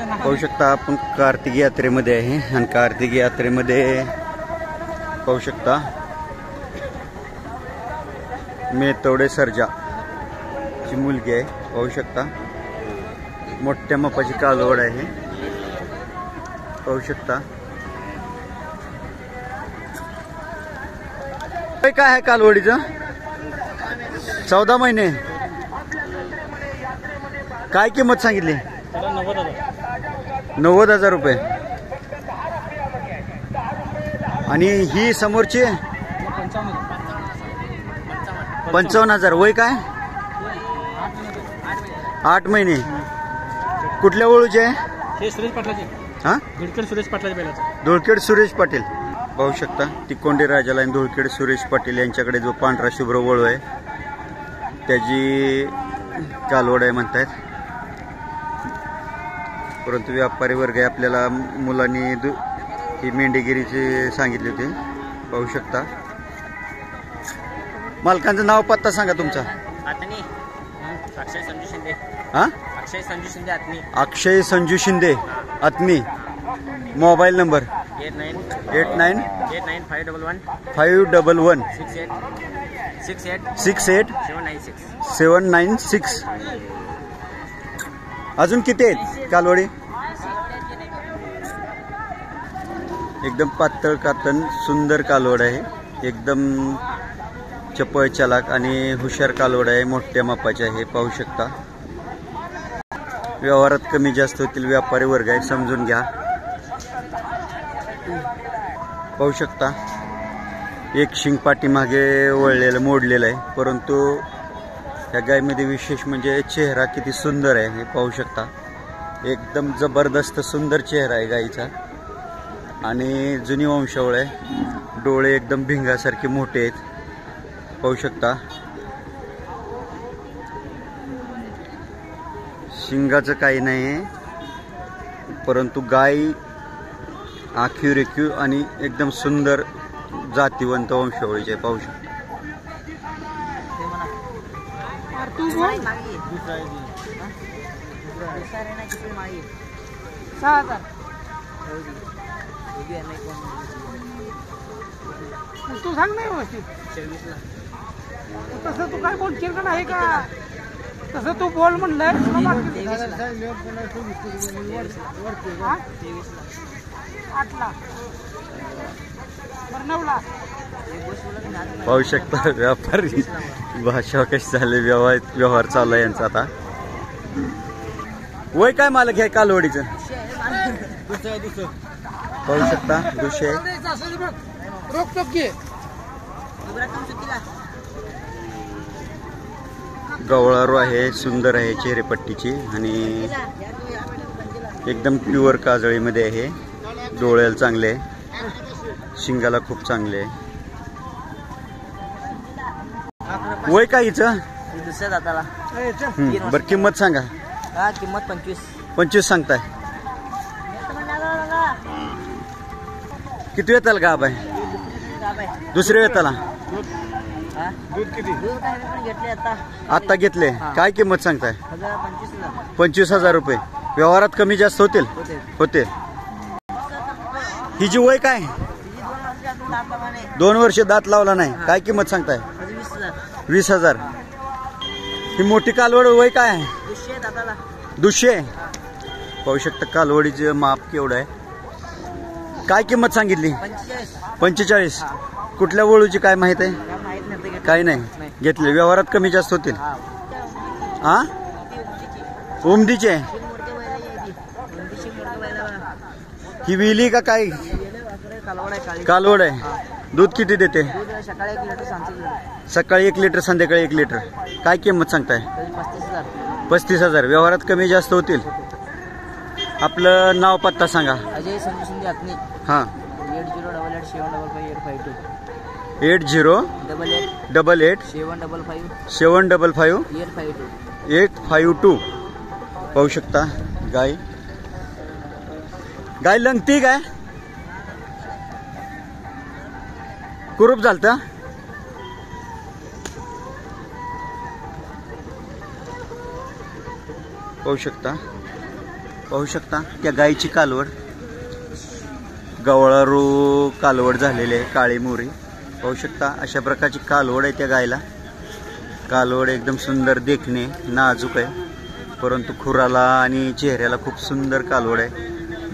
पाहू शकता आपण कार्तिक यात्रेमध्ये आहे आणि कार्तिक यात्रेमध्ये पाहू शकता मेतवडे सर्जा ची मुलगी आहे। पाहू शकता मोठ्या मापाची कालवड आहे। पाहू शकता काय आहे कालवडीचं 14 महिने काय किंमत सांगितली 90,000 रुपये आणि ही समोरची 55,000 वय काय 8 महिने कुठल्या ओळूचे हे सुरेश पाटलाचे हा धुळखेड सुरेश पाटलाचे बैलाचे धुळखेड सुरेश पाटील पाहू शकता तिकोंडे राजाला आणि धुळखेड सुरेश पाटील यांच्याकडे जो पांढरा शुभ्र वळू आहे त्याची कालवड आहे म्हणतायत। परंतु व्यापारी वर्ग आपल्याला मुलांनी ही मेंढीगिरीची सांगितली होती। पाहू शकता मालकांचं नाव पत्ता सांगा तुमचा आतनी अक्षय संजू शिंदे हा अक्षय संजू शिंदे आतनी अक्षय संजू शिंदे अतनी मोबाईल नंबर 89 511 511 68 796 अजून किती आहेत कालवडी एकदम पातळ कातन सुंदर कालवड आहे एकदम चपळ चालाक आणि हुशार कालवड आहे मोठ्या मापाचे आहे। पाहू शकता व्यवहारात कमी जास्त होतील व्यापारी वर्ग आहे समजून घ्या। पाहू शकता एक शिंग पाठीमागे वळलेलं मोडलेलं आहे परंतु या गायमध्ये विशेष म्हणजे चेहरा किती सुंदर आहे हे पाहू शकता एकदम जबरदस्त सुंदर चेहरा आहे गाईचा आणि जुनी वंशावळ आहे डोळे एकदम भिंगासारखे मोठे आहेत। पाहू शकता शिंगाचं काही नाही परंतु गाय आखीव रेखीव आणि एकदम सुंदर जातीवंत वंशावळीचे पाहू शकता। तू सांग नाही व्यवस्थित तसं तू काय बोलशील का नाही का तसं तू बोल म्हणलं 8 पाहू शकता व्यापारी भाषा कशी झाली व्यवहार चालू आहे यांचा। आता वय काय मालक आहे कालवडीचं पाहू शकता दुसरे गवळारू आहे सुंदर आहे चेहरेपट्टीची आणि एकदम प्युअर काजळीमध्ये आहे डोळ्याला चांगले शिंगाला खूप चांगले आहे। वय काय हिचं दुसऱ्या दाताला बरं किंमत सांगा किंमत 25 सांगताय किती वेताला गाब आहे दुसऱ्या वेताला दूध किती घेतले आता घेतले काय किंमत सांगताय 25,000 रुपये व्यवहारात कमी जास्त होते हिची वय काय 2 वर्ष दात लावला नाही काय किंमत सांगताय 20,000 ही मोठी कालवड वय काय आहे 200 पाहू शकता कालवडीचे माप केवढं आहे काय किंमत सांगितली 45 कुठल्या वळूची काय माहित आहे काही नाही घेतले व्यवहारात कमी जास्त होतील हा उमदीचे ही विली का काय कालवड आहे दूध किती देते सकाळी 1 लिटर संध्याकाळी 1 लिटर काय किंमत सांगताय 35,000 व्यवहारात कमी जास्त होतील। आपलं नाव पत्ता सांगा अजय संजू शिंदे आतनी हां 8088 755 852 पाहू शकता गाय लंगती काय कुरूप झालता पाहू शकता पाहू शकता त्या गायीची कालवड, गवळारू कालवड झालेली आहे, काळी मोरी. पाहू शकता अशा प्रकारची कालवड आहे त्या गायला. कालवड एकदम सुंदर देखणे, नाजूक आहे, परंतु खुराला आणि चेहऱ्याला खूप सुंदर कालवड आहे.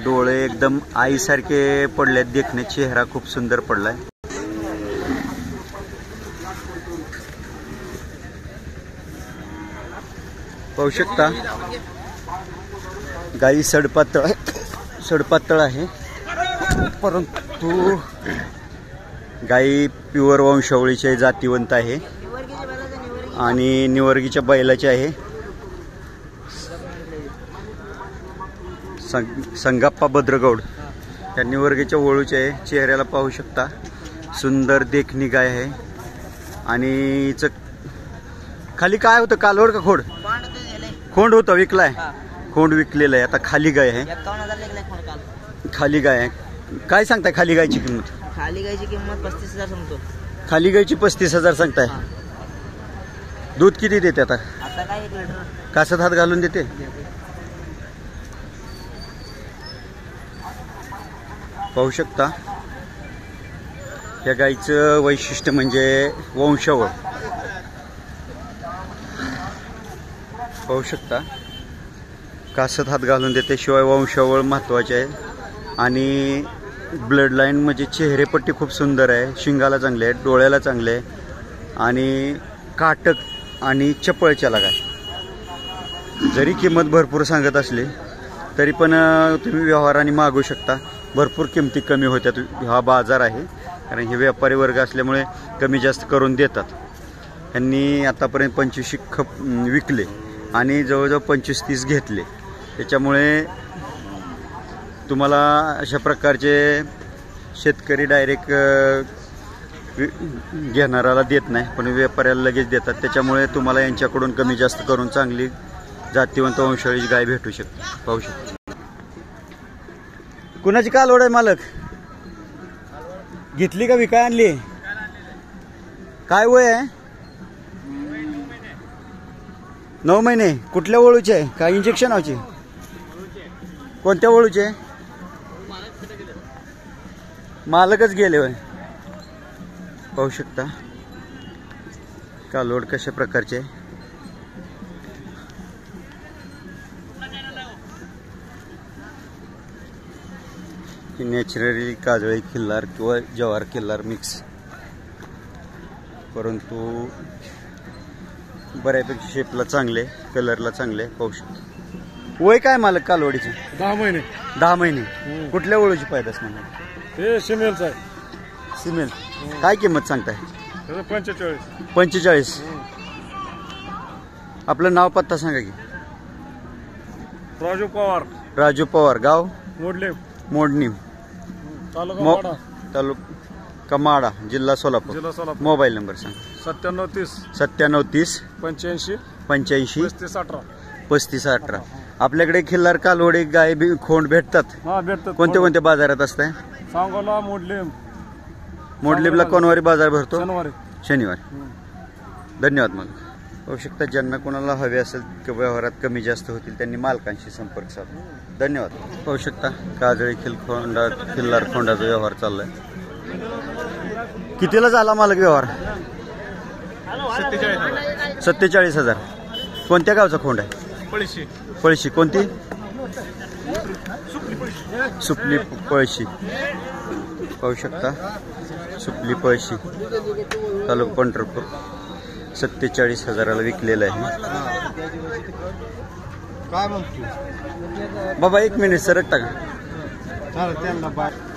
डोळे एकदम आईसारखे पडलेत देखणे, चेहरा खूप सुंदर पडलाय. पाहू शकता गाई सडपातळ आहे, परंतु गाई प्युअर वंशावळीचे जातीवंत आहे आणि निवर्गीच्या बैलाचे आहे. संगाप्पा भद्रगौड त्या निवर्गीच्या वळूचे आहे. चेहऱ्याला पाहू शकता सुंदर देखणी गाय आहे. आणि खाली काय होतं, कालवड का खोड? खोंड होतं, विकलाय. खोंड विकलेलं आहे. आता खाली गाय आहे, 51,000 काल. खाली गाय आहे. काय सांगताय खाली गायची किंमत? खाली गायची किंमत 35,000 सांगतो. खाली गायची 35,000 सांगताय. दूध किती देते आता? आता काय 1 लिटर कासत हात घालून देते. पाहू शकता या गाईचं वैशिष्ट्य म्हणजे वंशावळ. पाहू शकता कासत हात घालून देते, शिवाय वंशावळ महत्वाचे आहे. आणि ब्लड लाईन म्हणजे चेहरेपट्टी खूप सुंदर आहे, शिंगाला चांगले आहे, डोळ्याला चांगले आहे आणि काटक आणि चपळच्याला गाय. जरी किंमत भरपूर सांगत असली तरी पण तुम्ही व्यवहाराने मागू शकता. भरपूर किमती कमी होत्यात. हा बाजार आहे, कारण हे व्यापारी वर्ग असल्यामुळे कमी जास्त करून देतात. यांनी आतापर्यंत 25 खप विकले आणि जवळजवळ 25-30 घेतले. त्याच्यामुळे तुम्हाला अशा प्रकारचे शेतकरी डायरेक्ट घेणाऱ्याला देत नाही, पण व्यापाऱ्याला लगेच देतात. त्याच्यामुळे तुम्हाला यांच्याकडून कमी जास्त करून चांगली जातीवंत वंशावळीची गाय भेटू शकते. पाहू शकता कुणाची कालवड आहे मालक? घेतली का विकाय आणली? काय वय आहे? 9 महिने. कुठल्या वळूचे आहे? काय इंजेक्शन व्हायचे? कोणत्या वळूचे? मालकच गेले होय. पाहू शकता कालवड कशा प्रकारचे. नॅचरली काजळी खिल्लार किंवा जवार खिल्लार मिक्स, परंतु बऱ्यापैकी शेपला चांगले, कलरला चांगले. पाहू शकता. वय काय मालक कालवडीचे? 10 महिने. 10 महिने. कुठल्या वळूची पैदास म्हणा? हे सिमेलचं आहे. सिमेल. काय किंमत सांगताय? 45. 45. आपलं नाव पत्ता सांगा की. राजू पवार. राजू पवार. गाव मोडणी, तालुका माडा, जिल्हा सोलापूर. मोबाईल नंबर सांगा. 9730 85 85 35 18. आपल्याकडे खिल्लार कालवडी गाय खोंड भेटतात. भेटतात. कोणत्या कोणत्या बाजारात असताय? सांगोला, मोडलीमला कोणवारी बाजार भरतो? शनिवारी. धन्यवाद मालक. पाहू शकता ज्यांना कोणाला हवे असेल किंवा व्यवहारात कमी जास्त होतील त्यांनी मालकांशी संपर्क साधा. धन्यवाद. पाहू शकता काजळी खिल्लार खोंडाचा व्यवहार चाललाय. कितीला झाला मालक व्यवहार? 47,000. कोणत्या गावचा खोंड आहे? पळशी. कोणती? सुपली पळशी. पाहू शकता सुपली पळशी, तालुका पंढरपूर. 47,000ला विकलेला आहे. काय म्हणतो बाबा 1 मिनिट सरक टाका.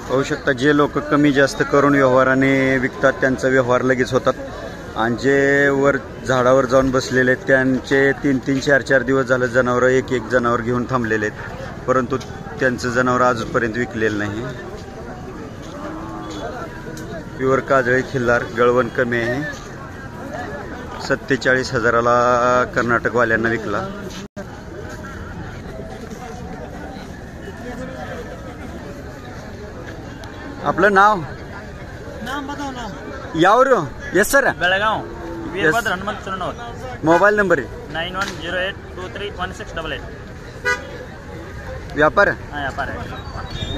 पाहू शकता जे लोक कमी जास्त करून व्यवहाराने विकतात त्यांचा व्यवहार लगेच होतात. आणि जे वर झाडावर जाऊन बसलेले आहेत त्यांचे 3-3, 4-4 दिवस झालं जनावर एक जनावर घेऊन थांबलेले आहेत, परंतु त्यांचं जनावर अजूनपर्यंत विकलेलं नाही. प्युअर काजळी खिल्लार, गळवण कमी आहे. 47,000ला कर्नाटकवाल्यांना विकला. आपलं नाव यावर? Yes sir. Belgaum. Yes. Hanumant Surnor. Mobile number आहे 9108231688. व्यापार हा व्यापार आहे.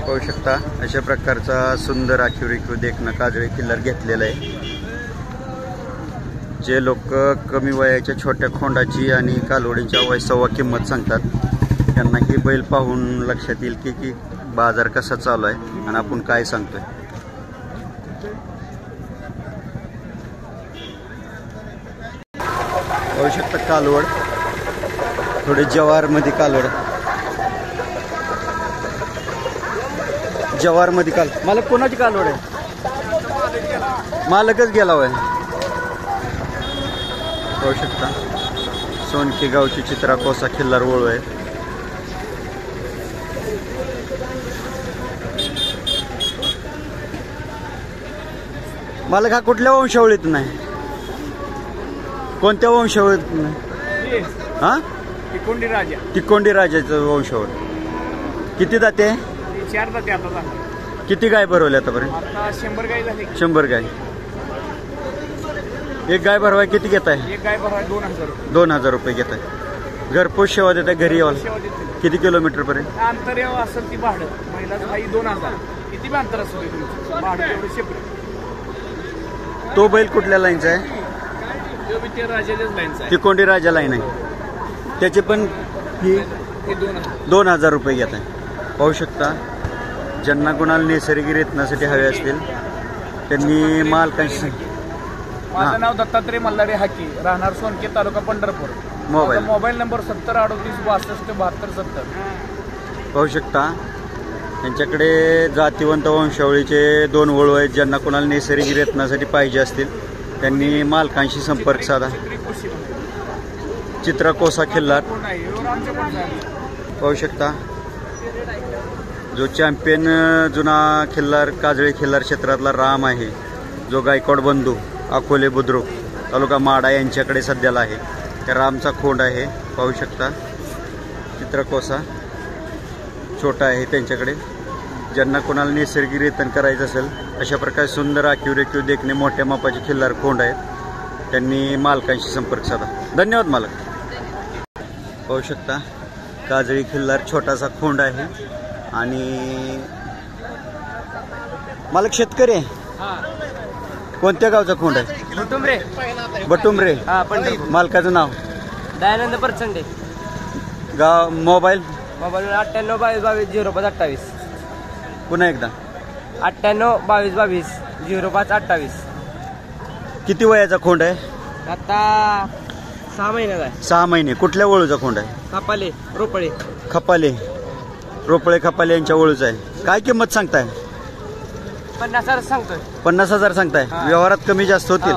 पाहू शकता अशा प्रकारचा सुंदर आखीव देखणं काजळी किल्लार घेतलेला आहे. जे लोक कमी वयाच्या छोट्या खोंडाची आणि कालवडींच्या वयसवा किंमत सांगतात त्यांना ही बैल पाहून लक्षात येईल की बाजार कसा चालू आहे आणि आपण काय सांगतोय. पाहू शकता कालवड थोडे जवारमध्ये कालवड जवारमध्ये काल मालक कोणाची कालवड आहे मालकच गेला होय. पाहू शकता सोनकी गावची चित्रा कोसा खिल्लार वळू आहे. मालक हा कुठल्या वंशावळीतून आहे कोणत्या वंशावळीतून आहे हा तिकोंडी राजाचं वंशावळ. किती जाते 4 जाते आता. किती गाय भरवले आतापर्यंत 100 गाय झाली. 100 गाय. एक गाय भरवाय किती घेत आहे एक गाय भरवाय 2000. 2000 रुपये घेत आहे. घरपोच सेवा देत आहे घरी यावं सेवा देते. किती किलोमीटर पर्यंत अंतर यावं असेल ती भाडं महिलाचं हाई 2000. किती बी अंतर असू दे तुमचं भाडं एवढं सेपरेट. तो बैल कुठल्या लाईनचा आहे तो बी ते राजाच्याच लाईनचा आहे. तिकोंडी राजा लाईन आहे. त्याची पण ही ते 2000. 2000 रुपये घेत आहे. पाहू शकता ज्यांना कोणाला नैसर्गिक रेतनासाठी हवे असतील त्यांनी मालकांशी माझं नाव दत्तात्रय मल्हारी हाकी राहणार सोनके तालुका पंढरपूर. Mobile number 703862627270. पाहू शकता यांच्याकडे जातीवंत वंशावळीचे 2 वळू आहेत. ज्यांना कोणाला नैसर्गिक रेतनासाठी पाहिजे असतील त्यांनी मालकांशी संपर्क साधा. चित्रा कोसा खिल्लार पाहू शकता जो चॅम्पियन जुना खिल्लार काजळी खिल्लार क्षेत्रातला राम आहे जो गायकवाड बंधू अकोले बुद्रुक तालुका माडा यांच्याकडे सध्याला आहे. त्या रामचा खोंड आहे. पाहू शकता चित्रा कोसा छोटा आहे त्यांच्याकडे. ज्यांना कोणाला नैसर्गिक रेतन करायचं असेल अशा प्रकारे सुंदर आखीव देखणे मोठ्या मापाचे खिल्लार खोंड आहेत त्यांनी मालकांशी संपर्क साधा. धन्यवाद मालक. पाहू शकता काजळी खिल्लार छोटासा खोंड आहे आणि मालक शेतकरी आहे. कोणत्या गावचा खोंड आहे बटुमरे. मालकाचं नाव दयानंद परचंडे. गाव मोबाईल 9822220528. पुन्हा एकदा 9822220528. किती वयाचा खोंड आहे आता 6 महिन्याचा आहे. 6 महिने. कुठल्या वळूचा खोंड आहे कापाले रोपळे खपाले रोपळे खपाले यांच्या वळूचा आहे. काय किंमत सांगताय 50,000 सांगतोय. 50,000 सांगताय. व्यवहारात कमी जास्त होतील.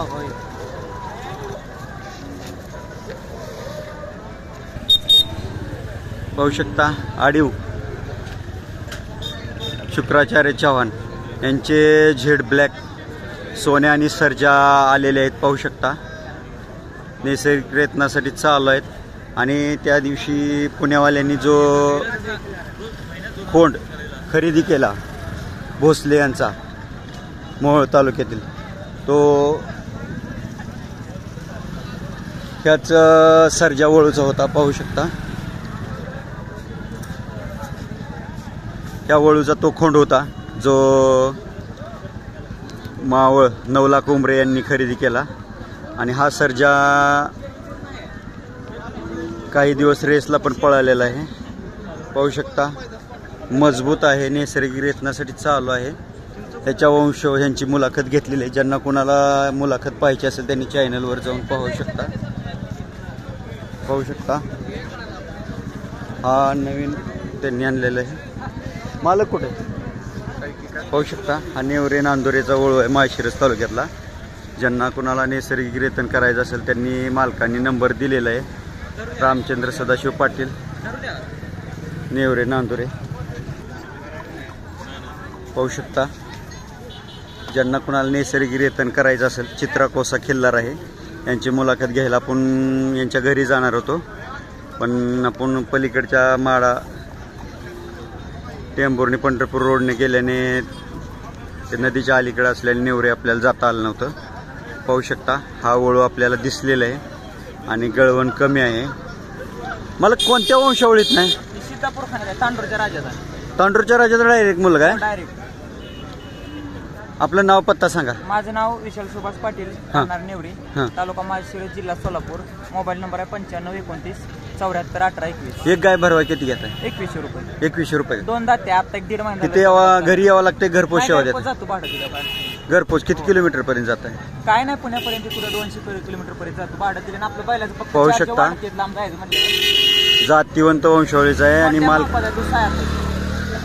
पाहू शकता आडीव शुक्राचार्य चव्हाण यांचे झेड ब्लॅक सोन्या आणि सर्जा आलेले आहेत. पाहू शकता नैसर्गिक रेतनासाठी चालू आहेत. आणि त्या दिवशी पुण्यावाल्यांनी जो खोंड खरेदी केला भोसले यांचा मोहोळ तालुक्यातील तो ह्याच सर्जा वळूचा होता. पाहू शकता त्या वळूचा तो खोंड होता जो मावळ 9 लाख उमरे यांनी खरेदी केला. आणि हा सर्जा काही दिवस रेसला पण पळालेला आहे. पाहू शकता मजबूत आहे नैसर्गिक रेतनासाठी चालू आहे. त्याच्या वंश यांची मुलाखत घेतलेली आहे. ज्यांना कोणाला मुलाखत पाहिजे असेल त्यांनी चॅनलवर जाऊन पाहू शकता. हा नवीन त्यांनी आणलेला आहे. मालक कुठे पाहू शकता हा नेवरे नांदुरेचा वळू आहे माळशिरस तालुक्यातला. ज्यांना कोणाला नैसर्गिक रेतन करायचं असेल त्यांनी मालकांनी नंबर दिलेला आहे. रामचंद्र सदाशिव पाटील नेवरे नांदुरे. पाहू शकता ज्यांना कोणाला नैसर्गिक रेतन करायचं असेल चित्रा कोसा खिल्लार आहे. यांची मुलाखत घ्यायला आपण यांच्या घरी जाणार होतो पण आपण पलीकडच्या माडा टेंभुर्णी पंढरपूर रोडने गेल्याने ते नदीच्या अलीकडे असलेले नेवरे आपल्याला जाता आलं नव्हतं. पाहू शकता हा वळू आपल्याला दिसलेला आहे आणि गळवण कमी आहे. मला कोणत्या वंशावळीत नाही सोलापूर खाण्यात तांडूरच्या राजाचा तांडूरच्या राजाचा डायरेक्ट मुलगा आहे. डायरेक्ट. आपलं नाव पत्ता सांगा. माझं नाव विशाल सुभाष पाटील, राहणार नेवरी, हां. तालुका माळशिरस, जिल्हा सोलापूर. मोबाईल नंबर आहे 9529 74 18 21. एक गाय भरवा किती घेत आहे? 2100 रुपये. 2100 रुपये. 2 दाते आता 1.5 महिना तिथे घरी यावं लागते, घरपोच सेवा देते. जातो भाडं दिलं. घरपोच किती किलोमीटर पर्यंत जात आहे? काय नाही, पुण्यापर्यंत पुढे 200 किलोमीटर पर्यंत जातो भाडं दिलं. आपलं बैलाचं फक्त पाहू चार्ज शकता. वाढते, लांब जायचं म्हणजे जातीवंत वंशावळीचा आहे आणि माल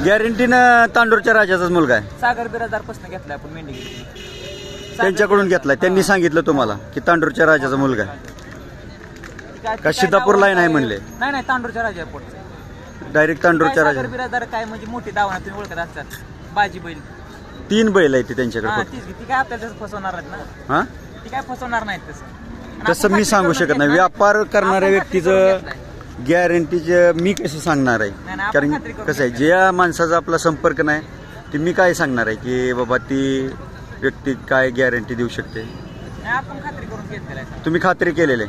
गॅरंटीनं तांडूरच्या राजाचाच मुलगा आहे. सागर बिराजदारपासून घेतलाय आपण मेंढी. त्यांच्याकडून घेतलाय. त्यांनी सांगितलं तुम्हाला की तांडूरच्या राजाचा मुलगा आहे. का सिद्धापूरला नाही म्हणले? नाही, तांडूरच्या राजा पोटचं. डायरेक्ट तांडूरच्या सागर राजा. बिराजदार काय म्हणजे मोठी दावणा तुम्ही ओळखत असतात. बाजी बैल 3 बैल आहे त्यांच्याकडे हा, फक्त. ती काय आपल्याला फसवणार आहेत ना. हा, ती काय फसवणार नाहीत तसं. तसं मी सांगू शकत नाही. व्यापार करणाऱ्या व्यक्तीचं गॅरंटीचं मी कसं सांगणार आहे? कारण कसं आहे, ज्या माणसाचा आपला संपर्क नाही ते मी काय सांगणार आहे की बाबा ती व्यक्ती काय गॅरंटी देऊ शकते? आपण खात्री करून घेतलेलं आहे. तुम्ही खात्री केलेले.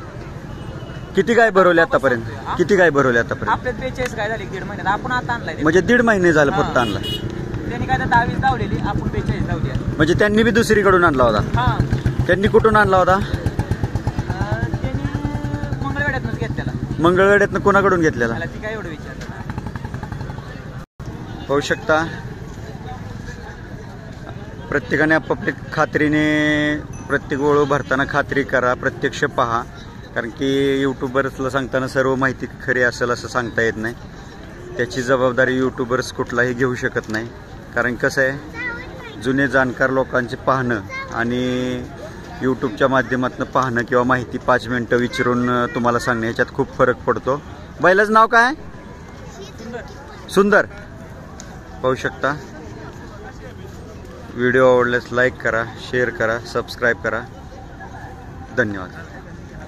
किती गाय भरवले आतापर्यंत? किती गाय भरवले आतापर्यंत? आपल्यात 42 गाय झाली 1.5 महिन्यात. आपण आता आणलाय म्हणजे 1.5 महिने झालं फक्त आणला. त्यांनी काय 10-20 लावलेली, आपण 42 लावली. म्हणजे त्यांनी बी दुसरीकडून आणला होता. हा, त्यांनी कुठून आणला होता? त्यांनी मंगळवेड्यातूनच घेतलेला. मंगळवेड्यातनं कोणाकडून घेतलेला? मला ती काय एवढं विचारलं. पाहू शकता, प्रत्येकाने आपापल्या खात्रीने प्रत्येक ओळख भरताना खात्री करा, प्रत्यक्ष पहा. कारण की यूट्यूबर्सला सांगताना सर्व माहिती खरी असेल असं सांगता येत नाही. त्याची जबाबदारी यूट्यूबर्स कुठलाही घेऊ शकत नाही. कारण कसं आहे, जुने जाणकार लोकांचे पाहणं आणि यूट्यूबच्या माध्यमातून पाहणं किंवा माहिती 5 मिनटं विचारून तुम्हाला सांगणं याच्यात खूप फरक पडतो. बैलाचं नाव काय? सुंदर. पाहू शकता. व्हिडिओ आवडल्यास लाईक करा, शेअर करा, सबस्क्राईब करा. धन्यवाद.